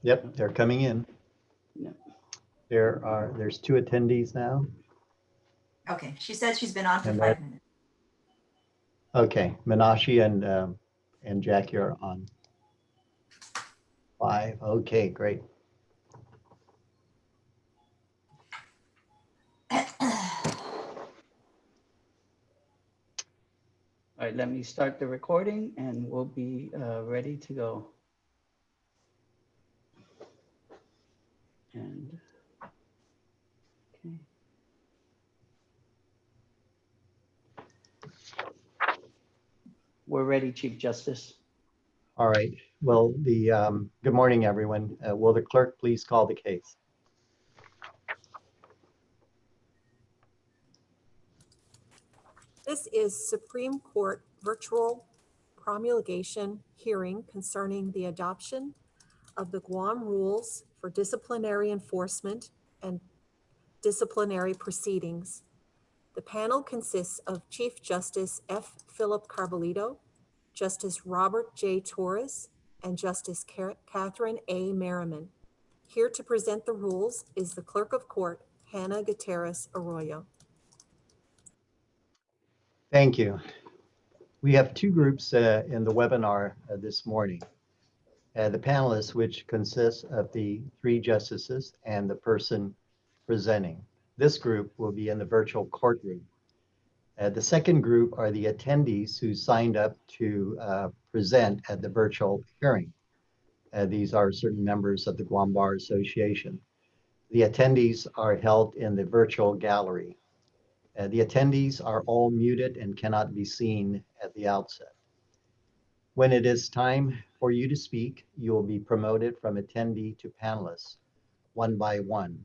Yep, they're coming in. No. There's two attendees now. Okay, she said she's been on for And 5 minutes. Okay, Minashi and Jackie are on. 5. Okay, great. All right, let me start the recording and we'll be ready to go. And okay. We're ready, Chief Justice. All right. Well, good morning, everyone. Will the clerk please call the case? This is Supreme Court virtual promulgation hearing concerning the adoption of the Guam rules for disciplinary enforcement and disciplinary proceedings. The panel consists of Chief Justice F. Philip Carbolito, Justice Robert J. Torres, and Justice Catherine A. Merriman. Here to present the rules is the Clerk of Court, Hannah Gutierrez Arroyo. Thank you. We have two groups in the webinar this morning. The panelists, which consists of the 3 justices and the person presenting. This group will be in the virtual courtroom. The second group are the attendees who signed up to present at the virtual hearing. These are certain members of the Guam Bar Association. The attendees are held in the virtual gallery. The attendees are all muted and cannot be seen at the outset. When it is time for you to speak, you will be promoted from attendee to panelist, one by one.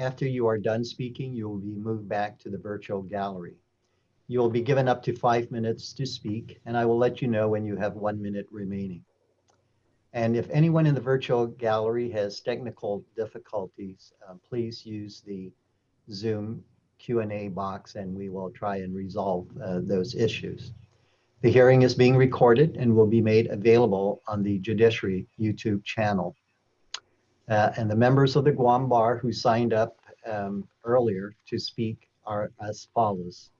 After you are done speaking, you will be moved back to the virtual gallery. You will be given up to 5 minutes to speak, and I will let you know when you have 1 minute remaining. And if anyone in the virtual gallery has technical difficulties, please use the Zoom Q&A box and we will try and resolve those issues. The hearing is being recorded and will be made available on the Judiciary YouTube channel. And the members of the Guam Bar who signed up earlier to speak are as follows.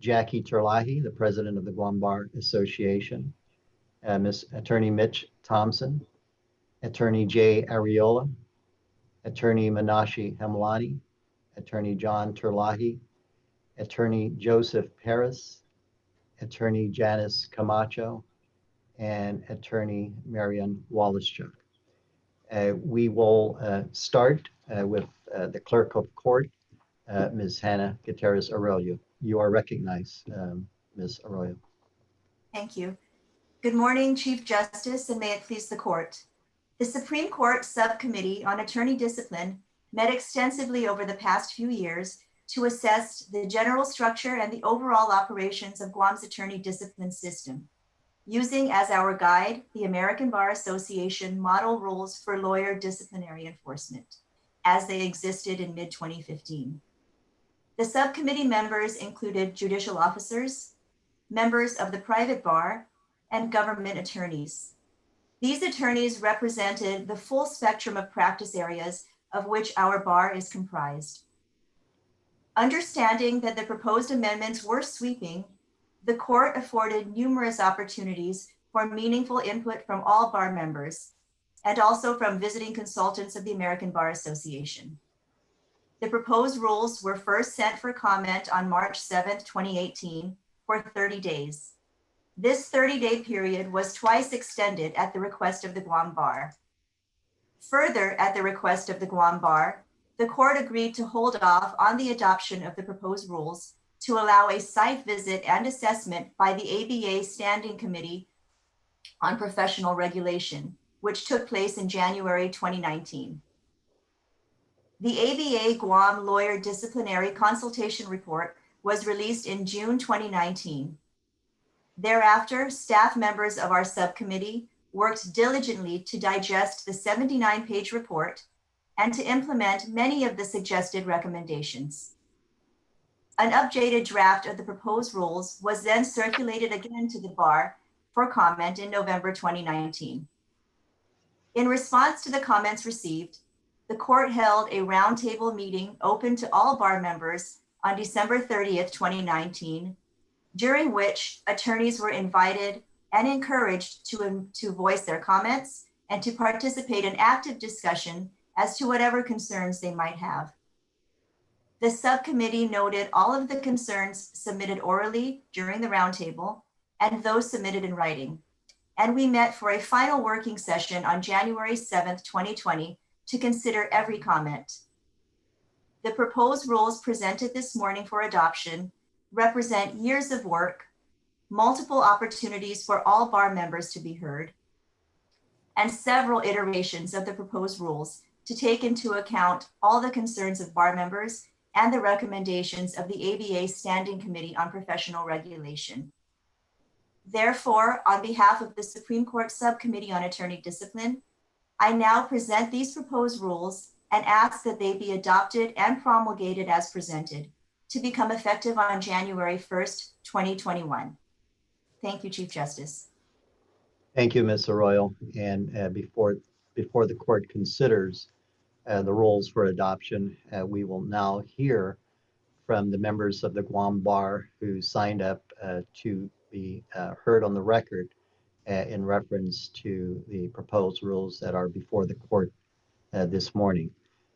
Jackie Terlahi, the president of the Guam Bar Association, Ms. Attorney Mitch Thompson, Attorney Jay Ariola, Attorney Minashi Hemlani, Attorney John Terlahi, Attorney Joseph Paris, Attorney Janice Camacho, and Attorney Marian Wallaschuk. We will start with the Clerk of Court, Ms. Hannah Gutierrez Arroyo. You are recognized, Ms. Arroyo. Thank you. Good morning, Chief Justice, and may it please the court. The Supreme Court Subcommittee on Attorney Discipline met extensively over the past few years to assess the general structure and the overall operations of Guam's attorney discipline system, using as our guide the American Bar Association Model Rules for Lawyer Disciplinary Enforcement, as they existed in mid-2015. The subcommittee members included judicial officers, members of the private bar, and government attorneys. These attorneys represented the full spectrum of practice areas of which our bar is comprised. Understanding that the proposed amendments were sweeping, the court afforded numerous opportunities for meaningful input from all bar members and also from visiting consultants of the American Bar Association. The proposed rules were first sent for comment on March 7th, 2018 for 30 days. This 30-day period was twice extended at the request of the Guam Bar. Further, at the request of the Guam Bar, the court agreed to hold off on the adoption of the proposed rules to allow a site visit and assessment by the ABA Standing Committee on Professional Regulation, which took place in January 2019. The ABA Guam Lawyer Disciplinary Consultation Report was released in June 2019. Thereafter, staff members of our subcommittee worked diligently to digest the 79-page report and to implement many of the suggested recommendations. An updated draft of the proposed rules was then circulated again to the bar for comment in November 2019. In response to the comments received, the court held a roundtable meeting open to all bar members on December 30th, 2019, during which attorneys were invited and encouraged to voice their comments and to participate in active discussion as to whatever concerns they might have. The subcommittee noted all of the concerns submitted orally during the roundtable and those submitted in writing. And we met for a final working session on January 7th, 2020 to consider every comment. The proposed rules presented this morning for adoption represent years of work, multiple opportunities for all bar members to be heard, and several iterations of the proposed rules to take into account all the concerns of bar members and the recommendations of the ABA Standing Committee on Professional Regulation. Therefore, on behalf of the Supreme Court Subcommittee on Attorney Discipline, I now present these proposed rules and ask that they be adopted and promulgated as presented to become effective on January 1st, 2021. Thank you, Chief Justice. Thank you, Ms. Arroyo. And before the court considers the rules for adoption, we will now hear from the members of the Guam Bar who signed up to be heard on the record in reference to the proposed rules that are before the court this morning.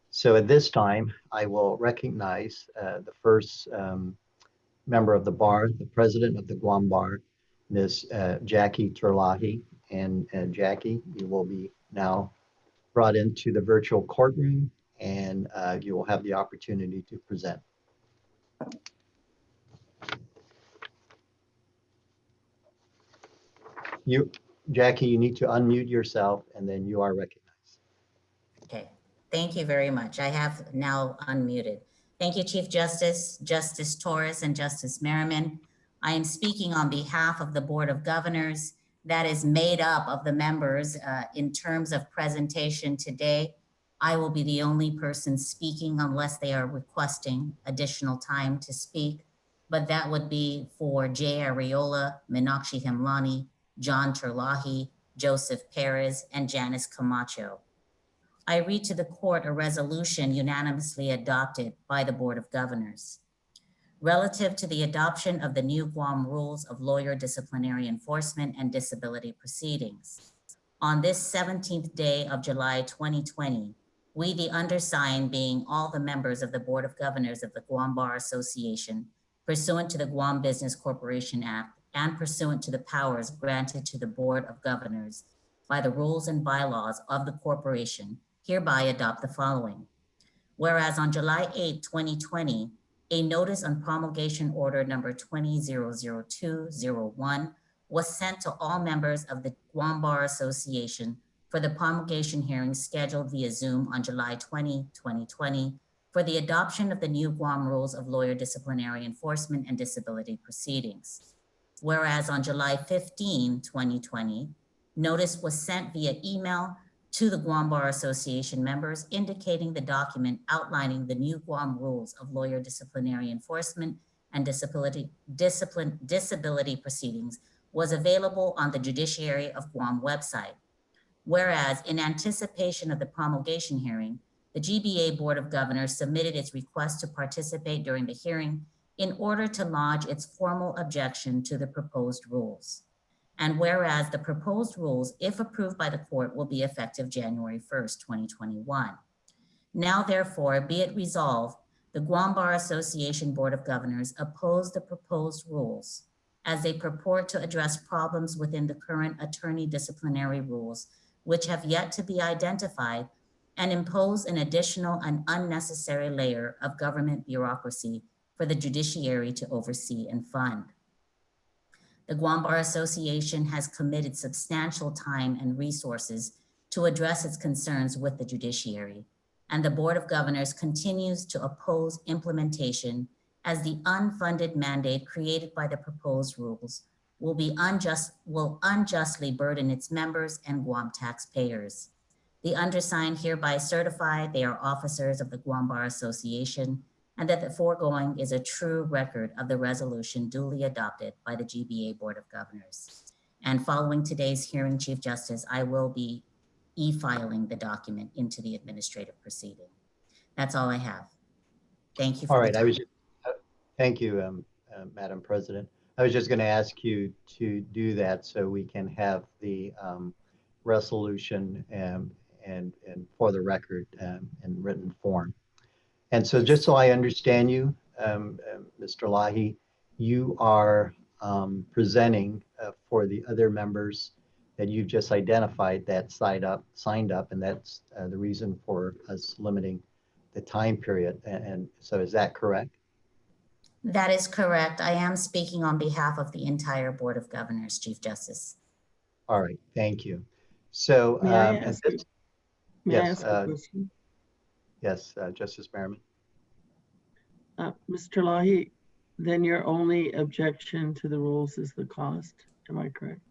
So at this time, I will recognize the first member of the bar, the president of the Guam Bar, Ms. Jackie Terlahi. And Jackie, you will be now brought into the virtual courtroom, and you will have the opportunity to present. Jackie, you need to unmute yourself, and then you are recognized. Okay, thank you very much. I have now unmuted. Thank you, Chief Justice, Justice Torres, and Justice Merriman. I am speaking on behalf of the Board of Governors that is made up of the members in terms of presentation today. I will be the only person speaking unless they are requesting additional time to speak, but that would be for Jay Arreola, Meenakshi Hemlani, John Terlahi, Joseph Perez, and Janice Camacho. I read to the court a resolution unanimously adopted by the Board of Governors. Relative to the adoption of the new Guam rules of lawyer disciplinary enforcement and disability proceedings. On this 17th day of July 2020, we, the undersigned, being all the members of the Board of Governors of the Guam Bar Association, pursuant to the Guam Business Corporation Act and pursuant to the powers granted to the Board of Governors by the rules and bylaws of the corporation, hereby adopt the following. Whereas on July 8, 2020, a notice on promulgation order number 20-00201 was sent to all members of the Guam Bar Association for the promulgation hearing scheduled via Zoom on July 20, 2020 for the adoption of the new Guam rules of lawyer disciplinary enforcement and disability proceedings. Whereas on July 15, 2020, notice was sent via email to the Guam Bar Association members indicating the document outlining the new Guam rules of lawyer disciplinary enforcement and disability proceedings was available on the Judiciary of Guam website. Whereas in anticipation of the promulgation hearing, the GBA Board of Governors submitted its request to participate during the hearing in order to lodge its formal objection to the proposed rules. And whereas the proposed rules, if approved by the court, will be effective January 1st, 2021. Now, therefore, be it resolved, the Guam Bar Association Board of Governors oppose the proposed rules as they purport to address problems within the current attorney disciplinary rules, which have yet to be identified, and impose an additional and unnecessary layer of government bureaucracy for the judiciary to oversee and fund. The Guam Bar Association has committed substantial time and resources to address its concerns with the judiciary, and the Board of Governors continues to oppose implementation as the unfunded mandate created by the proposed rules will unjustly burden its members and Guam taxpayers. The undersigned hereby certify they are officers of the Guam Bar Association and that the foregoing is a true record of the resolution duly adopted by the GBA Board of Governors. And following today's hearing, Chief Justice, I will be e-filing the document into the administrative proceeding. That's all I have. Thank you All for right, the I was, time. thank you, Madam President. I was just going to ask you to do that so we can have the resolution and for the record in written form. And so just so I understand you, Mr. Lahi, you are presenting for the other members that you've just identified that signed up, and that's the reason for us limiting the time period. And so is that correct? That is correct. I am speaking on behalf of the entire Board of Governors, Chief Justice. All right, thank you. So, May I and ask, this, may I yes, ask a question? yes, Justice Merriman. Mr. Lahi, then your only objection to the rules is the cost, am I correct?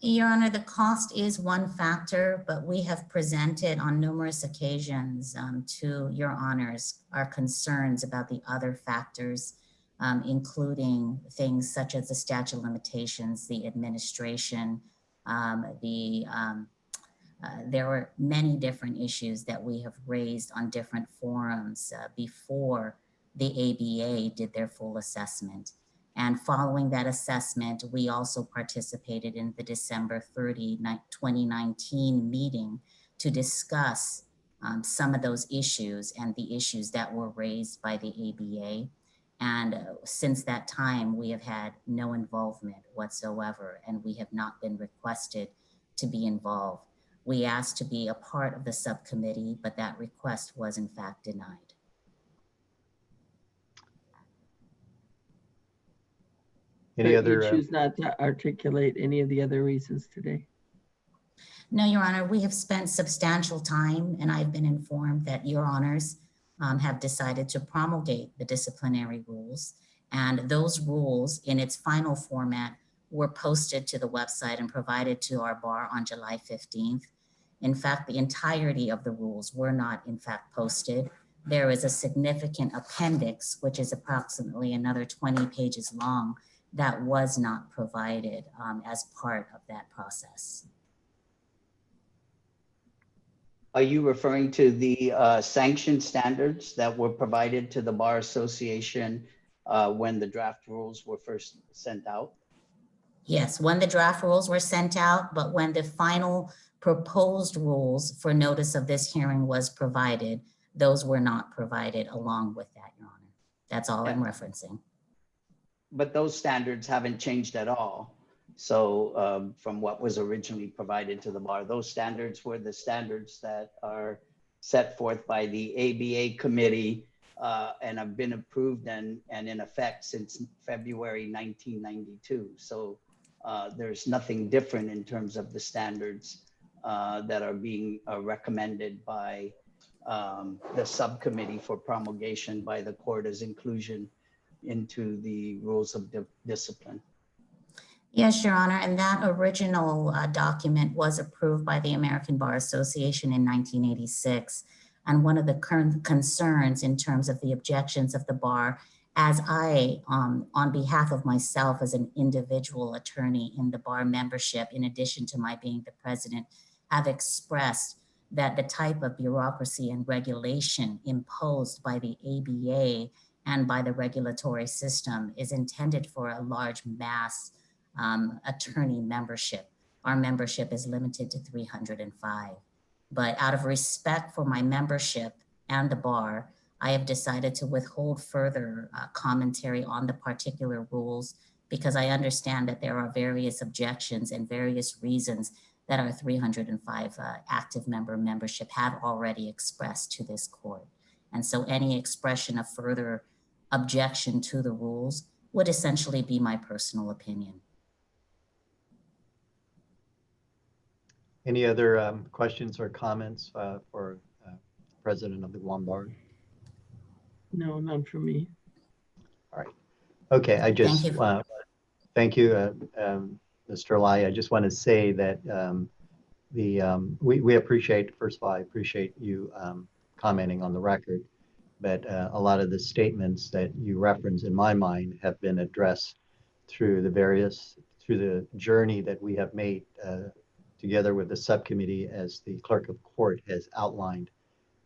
Your Honor, the cost is one factor, but we have presented on numerous occasions to Your Honors our concerns about the other factors, including things such as the statute of limitations, the administration, there were many different issues that we have raised on different forums before the ABA did their full assessment. And following that assessment, we also participated in the December 30, 2019 meeting to discuss some of those issues and the issues that were raised by the ABA. And since that time, we have had no involvement whatsoever, and we have not been requested to be involved. We asked to be a part of the subcommittee, but that request was in fact denied. Any But you other? choose not to articulate any of the other reasons today. No, Your Honor, we have spent substantial time, and I've been informed that Your Honors have decided to promulgate the disciplinary rules. And those rules in its final format were posted to the website and provided to our bar on July 15th. In fact, the entirety of the rules were not in fact posted. There is a significant appendix, which is approximately another 20 pages long, that was not provided as part of that process. Are you referring to the sanction standards that were provided to the Bar Association when the draft rules were first sent out? Yes, when the draft rules were sent out, but when the final proposed rules for notice of this hearing was provided, those were not provided along with that, Your Honor. That's all I'm referencing. But those standards haven't changed at all. So from what was originally provided to the bar, those standards were the standards that are set forth by the ABA committee and have been approved and in effect since February 1992. So there's nothing different in terms of the standards that are being recommended by the subcommittee for promulgation by the court as inclusion into the rules of discipline. Yes, Your Honor, and that original document was approved by the American Bar Association in 1986. And one of the current concerns in terms of the objections of the bar, as I, on behalf of myself as an individual attorney in the bar membership, in addition to my being the president, have expressed that the type of bureaucracy and regulation imposed by the ABA and by the regulatory system is intended for a large mass attorney membership. Our membership is limited to 305. But out of respect for my membership and the bar, I have decided to withhold further commentary on the particular rules because I understand that there are various objections and various reasons that our 305 active membership have already expressed to this court. And so any expression of further objection to the rules would essentially be my personal opinion. Any other questions or comments for President of the Guam Bar? No, none for me. All right. Okay, I just thank you, Mr. Lai. I just want to say that we appreciate, first of all, I appreciate you commenting on the record, but a lot of the statements that you reference in my mind have been addressed through the journey that we have made together with the subcommittee as the clerk of court has outlined.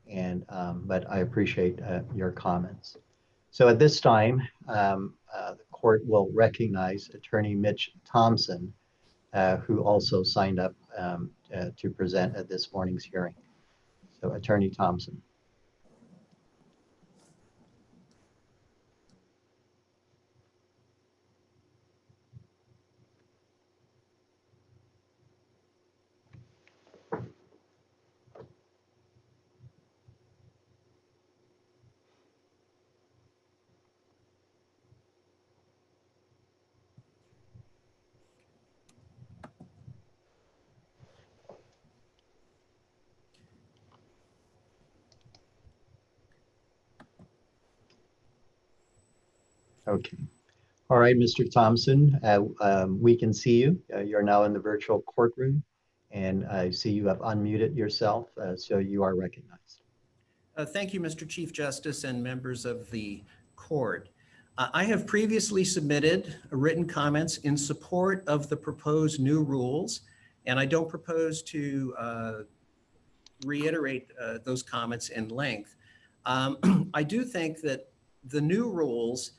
But I appreciate your comments. So at this time, the court will recognize Attorney Mitch Thompson, who also signed up to present at this morning's hearing. So Attorney Thompson. Okay. All right, Mr. Thompson, we can see you. You're now in the virtual courtroom, and I see you have unmuted yourself, so you are recognized. Thank you, Mr. Chief Justice and members of the court. I have previously submitted written comments in support of the proposed new rules, and I don't propose to reiterate those comments in length. I do think that the new rules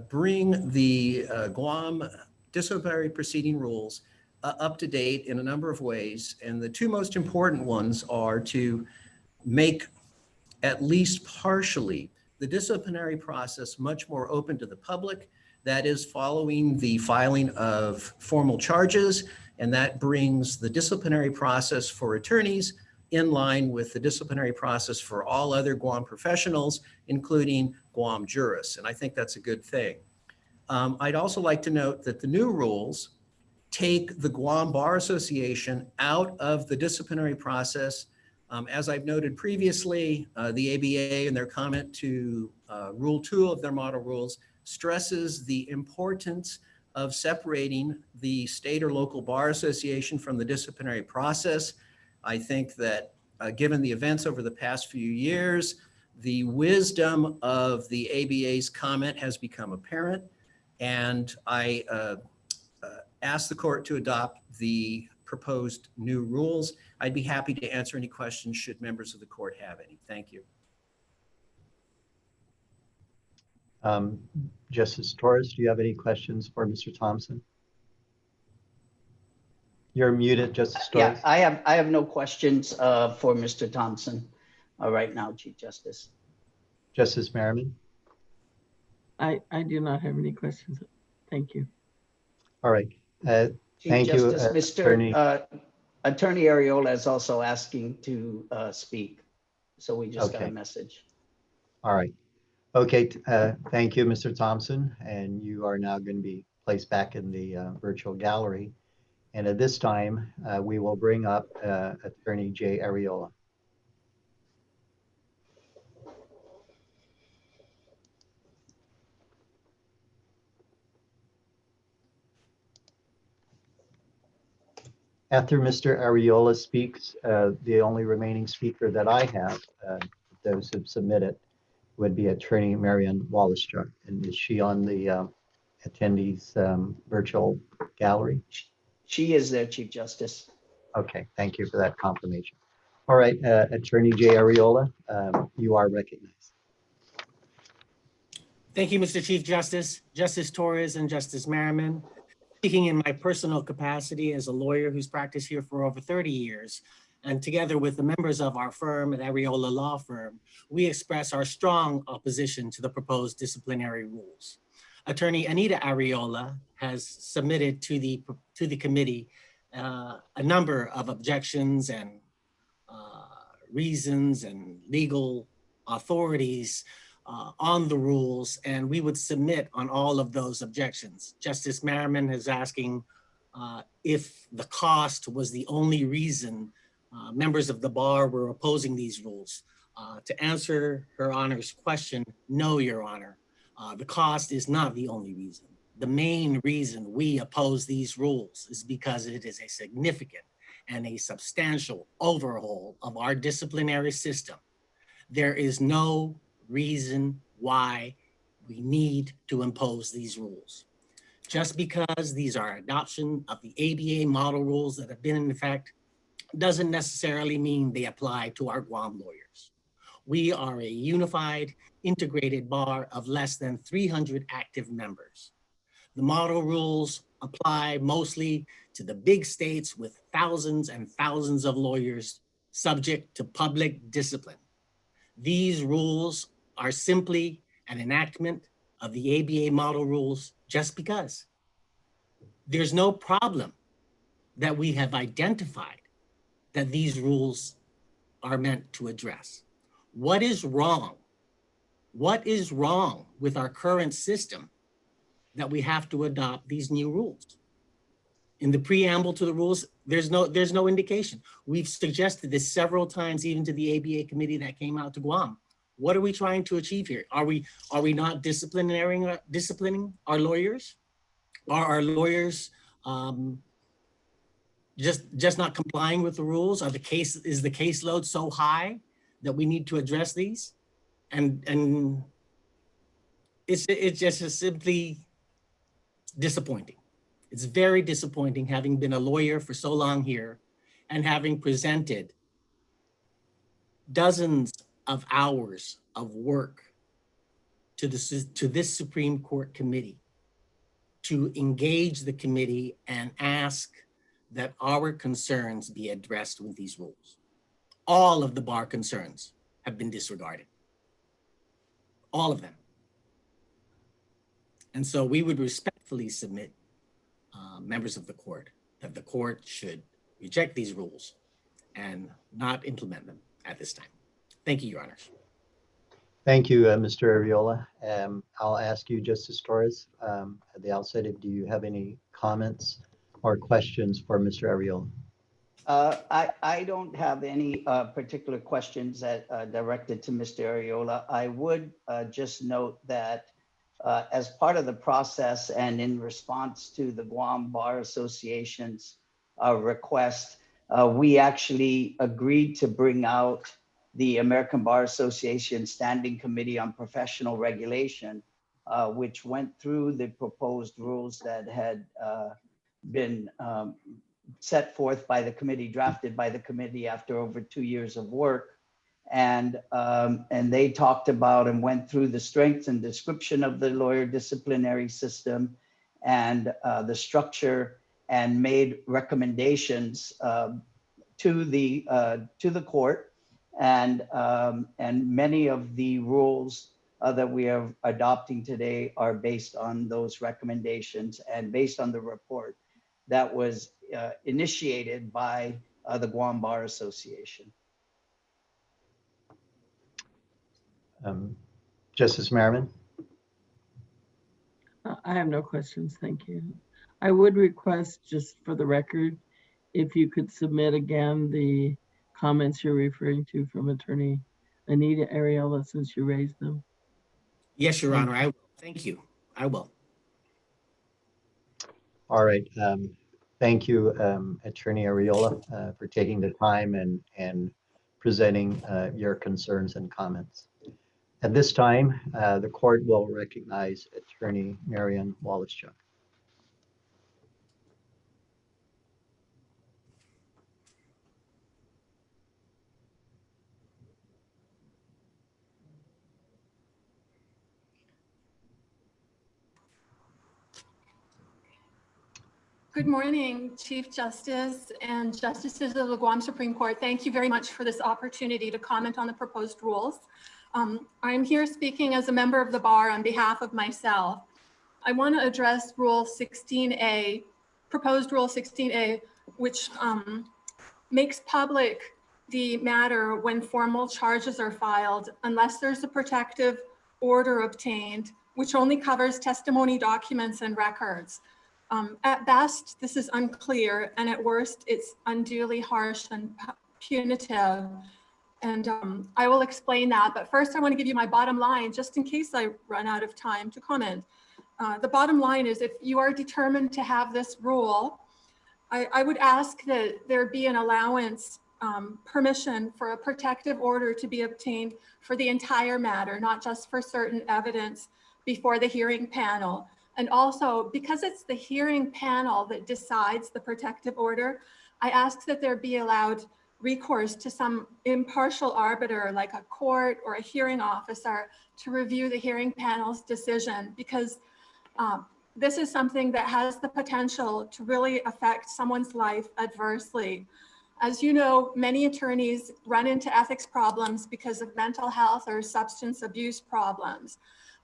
bring the Guam disciplinary proceeding rules up to date in a number of ways. And the two most important ones are to make at least partially the disciplinary process much more open to the public. That is following the filing of formal charges, and that brings the disciplinary process for attorneys in line with the disciplinary process for all other Guam professionals, including Guam jurists. And I think that's a good thing. I'd also like to note that the new rules take the Guam Bar Association out of the disciplinary process. As I've noted previously, the ABA in their comment to Rule 2 of their model rules stresses the importance of separating the state or local bar association from the disciplinary process. I think that given the events over the past few years, the wisdom of the ABA's comment has become apparent, and I ask the court to adopt the proposed new rules. I'd be happy to answer any questions should members of the court have any. Thank you. Justice Torres, do you have any questions for Mr. Thompson? You're muted, Justice Torres. Yeah, I have no questions for Mr. Thompson right now, Chief Justice. Justice Merriman? I do not have any questions. Thank you. All right. Chief Thank you, Justice, Attorney. Attorney Ariola is also asking to speak. So we just got Okay. a message. All right. Okay. Thank you, Mr. Thompson. And you are now going to be placed back in the virtual gallery. And at this time, we will bring up Attorney Jay Ariola. After Mr. Ariola speaks, the only remaining speaker that I have, those who've submitted, would be Attorney Marianne Wallistruck. And is she on the attendees virtual gallery? She is there, Chief Justice. Okay, thank you for that confirmation. All right, Attorney Jay Ariola, you are recognized. Thank you, Mr. Chief Justice, Justice Torres, and Justice Merriman. Speaking in my personal capacity as a lawyer who's practiced here for over 30 years, and together with the members of our firm at Ariola Law Firm, we express our strong opposition to the proposed disciplinary rules. Attorney Anita Ariola has submitted to the committee a number of objections and reasons and legal authorities on the rules, and we would submit on all of those objections. Justice Merriman is asking if the cost was the only reason members of the bar were opposing these rules. To answer Her Honor's question, no, Your Honor. The cost is not the only reason. The main reason we oppose these rules is because it is a significant and a substantial overhaul of our disciplinary system. There is no reason why we need to impose these rules. Just because these are adoption of the ABA model rules that have been in effect doesn't necessarily mean they apply to our Guam lawyers. We are a unified, integrated bar of less than 300 active members. The model rules apply mostly to the big states with thousands and thousands of lawyers subject to public discipline. These rules are simply an enactment of the ABA model rules just because. There's no problem that we have identified that these rules are meant to address. What is wrong? What is wrong with our current system that we have to adopt these new rules? In the preamble to the rules, there's no indication. We've suggested this several times, even to the ABA committee that came out to Guam. What are we trying to achieve here? Are we not disciplining our lawyers? Are our lawyers just not complying with the rules? Is the caseload so high that we need to address these? And it's just simply disappointing. It's very disappointing, having been a lawyer for so long here and having presented dozens of hours of work to this Supreme Court committee, to engage the committee and ask that our concerns be addressed with these rules. All of the bar concerns have been disregarded. All of them. And so we would respectfully submit, members of the court, that the court should reject these rules and not implement them at this time. Thank you, Your Honors. Thank you, Mr. Arreola. I'll ask you, Justice Torres, at the outset, do you have any comments or questions for Mr. Arreola? I don't have any particular questions that directed to Mr. Arreola. I would just note that as part of the process and in response to the Guam Bar Association's request, we actually agreed to bring out the American Bar Association Standing Committee on Professional Regulation, which went through the proposed rules that had been set forth by the committee, drafted by the committee after over 2 years of work. And they talked about and went through the strengths and description of the lawyer disciplinary system and the structure, and made recommendations to the court. And many of the rules that we are adopting today are based on those recommendations and based on the report that was initiated by the Guam Bar Association. Justice Merriman? I have no questions, thank you. I would request, just for the record, if you could submit again the comments you're referring to from Attorney Anita Arreola, since you raised them. Yes, Your Honor, I will. Thank you. I will. All right. Thank you, Attorney Arreola, for taking the time and presenting your concerns and comments. At this time, the court will recognize Attorney Marian Wallace-Chuck. Good morning, Chief Justice and Justices of the Guam Supreme Court. Thank you very much for this opportunity to comment on the proposed rules. I'm here speaking as a member of the bar on behalf of myself. I want to address Rule 16A, proposed Rule 16A, which makes public the matter when formal charges are filed, unless there's a protective order obtained, which only covers testimony, documents, and records. At best, this is unclear, and at worst, it's unduly harsh and punitive. And I will explain that. But first, I want to give you my bottom line, just in case I run out of time to comment. The bottom line is, if you are determined to have this rule, I would ask that there be an allowance, permission for a protective order to be obtained for the entire matter, not just for certain evidence before the hearing panel. And also, because it's the hearing panel that decides the protective order, I ask that there be allowed recourse to some impartial arbiter like a court or a hearing officer to review the hearing panel's decision, because this is something that has the potential to really affect someone's life adversely. As you know, many attorneys run into ethics problems because of mental health or substance abuse problems.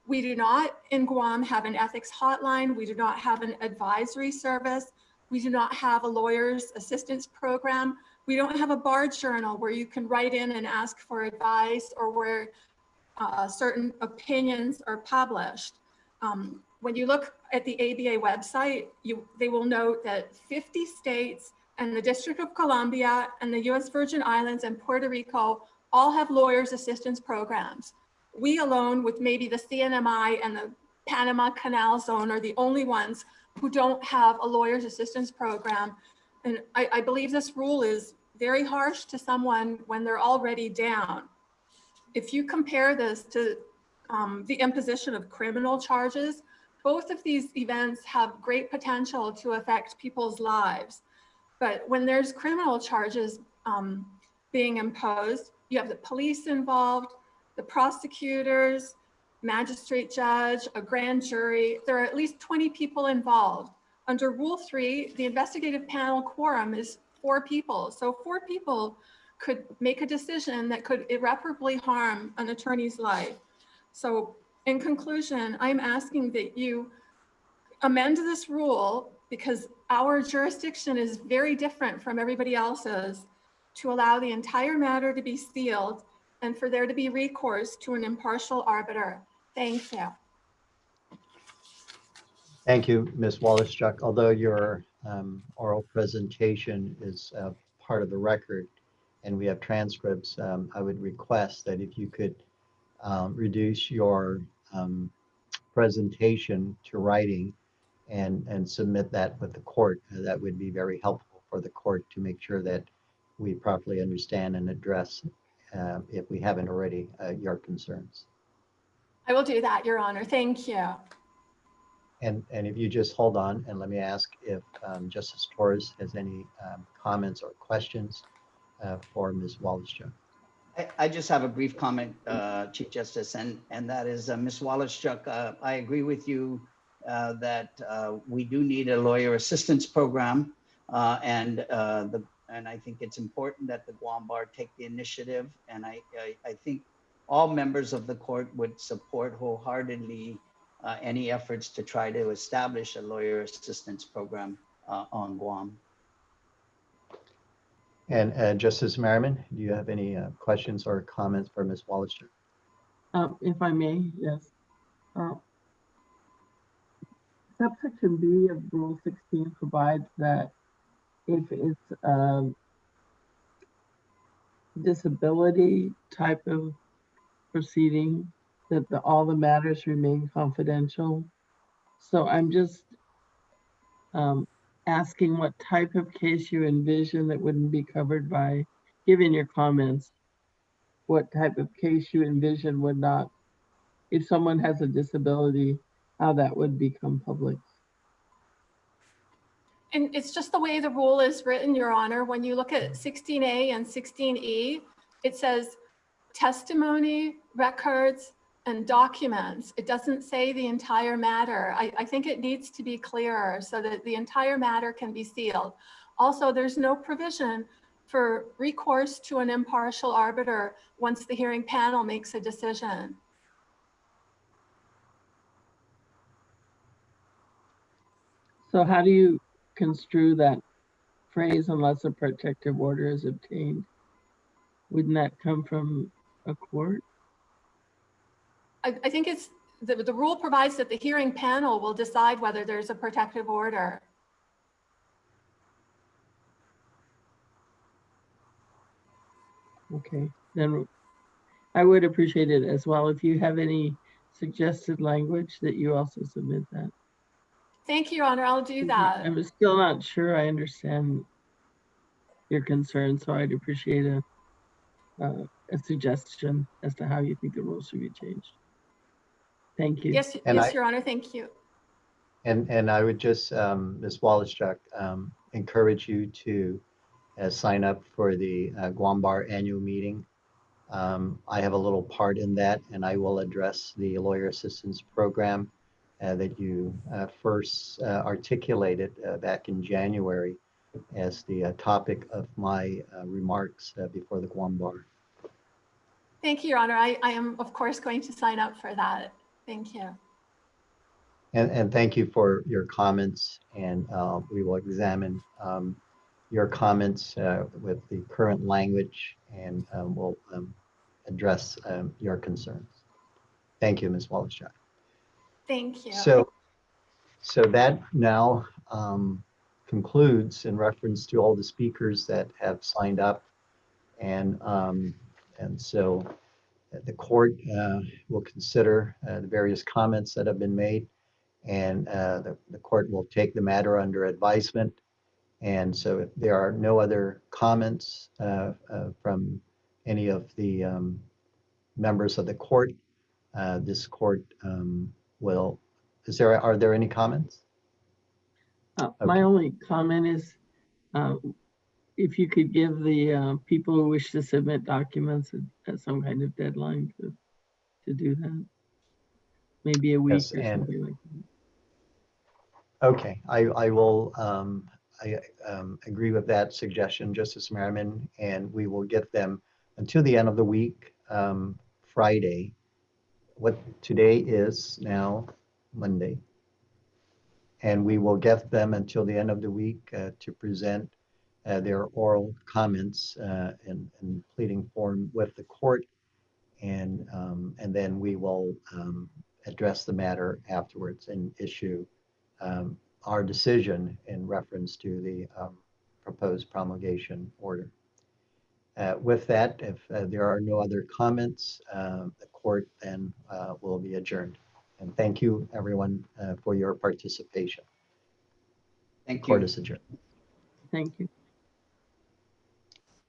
We do not in Guam have an ethics hotline. We do not have an advisory service. We do not have a lawyer's assistance program. We don't have a bar journal where you can write in and ask for advice, or where certain opinions are published. When you look at the ABA website, they will note that 50 states and the District of Columbia and the US Virgin Islands and Puerto Rico all have lawyers assistance programs. We alone, with maybe the CNMI and the Panama Canal Zone, are the only ones who don't have a lawyer's assistance program. And I believe this rule is very harsh to someone when they're already down. If you compare this to the imposition of criminal charges, both of these events have great potential to affect people's lives. But when there's criminal charges being imposed, you have the police involved, the prosecutors, magistrate judge, a grand jury. There are at least 20 people involved. Under Rule 3, the investigative panel quorum is 4 people. So 4 people could make a decision that could irreparably harm an attorney's life. So in conclusion, I'm asking that you amend this rule, because our jurisdiction is very different from everybody else's, to allow the entire matter to be sealed and for there to be recourse to an impartial arbiter. Thank you. Thank you, Ms. Wallace-Chuck. Although your oral presentation is part of the record and we have transcripts, I would request that if you could reduce your presentation to writing and submit that with the court. That would be very helpful for the court to make sure that we properly understand and address, if we haven't already, your concerns. I will do that, Your Honor. Thank you. And if you just hold on and let me ask if Justice Torres has any comments or questions for Ms. Wallace-Chuck. I just have a brief comment, Chief Justice, and that is Ms. Wallace-Chuck, I agree with you that we do need a lawyer assistance program, and I think it's important that the Guam Bar take the initiative, and I think all members of the court would support wholeheartedly any efforts to try to establish a lawyer assistance program on Guam. And Justice Merriman, do you have any questions or comments for Ms. Wallace-Chuck? If I may, yes. Subsection B of Rule 16 provides that if it's disability type of proceeding, that all the matters remain confidential. So I'm just asking what type of case you envision that wouldn't be covered by, given your comments, what type of case you envision would not, if someone has a disability, how that would become public. And it's just the way the rule is written, Your Honor. When you look at 16A and 16E, it says testimony, records, and documents. It doesn't say the entire matter. I think it needs to be clearer so that the entire matter can be sealed. Also, there's no provision for recourse to an impartial arbiter once the hearing panel makes a decision. So how do you construe that phrase, unless a protective order is obtained? Wouldn't that come from a court? I think it's the rule provides that the hearing panel will decide whether there's a protective order. Okay, then I would appreciate it as well if you have any suggested language that you also submit that. Thank you, Your Honor. I'll do that. I'm still not sure I understand your concern, so I'd appreciate a suggestion as to how you think the rules should be changed. Thank you. Yes, And yes, Your Honor. Thank you. And I would just, Ms. Wallachuk, encourage you to sign up for the Guam Bar annual meeting. I have a little part in that, and I will address the lawyer assistance program that you first articulated back in January as the topic of my remarks before the Guam Bar. Thank you, Your Honor. I am, of course, going to sign up for that. Thank you. And thank you for your comments, and we will examine your comments with the current language, and we'll address your concerns. Thank you, Ms. Wallachuk. Thank you. So that now concludes in reference to all the speakers that have signed up, and so the court will consider the various comments that have been made, and the court will take the matter under advisement. And so if there are no other comments from any of the members of the court, this court will, are there any comments? My Okay. only comment is if you could give the people who wish to submit documents some kind of deadline to do that. Maybe a week Yes, or and something like that. okay, I will agree with that suggestion, Justice Merriman, and we will get them until the end of the week, Friday. What today is now Monday. And we will get them until the end of the week to present their oral comments in pleading form with the court. And then we will address the matter afterwards and issue our decision in reference to the proposed promulgation order. With that, if there are no other comments, the court then will be adjourned. And thank you, everyone, for your participation. Thank Court you. is adjourned. Thank you.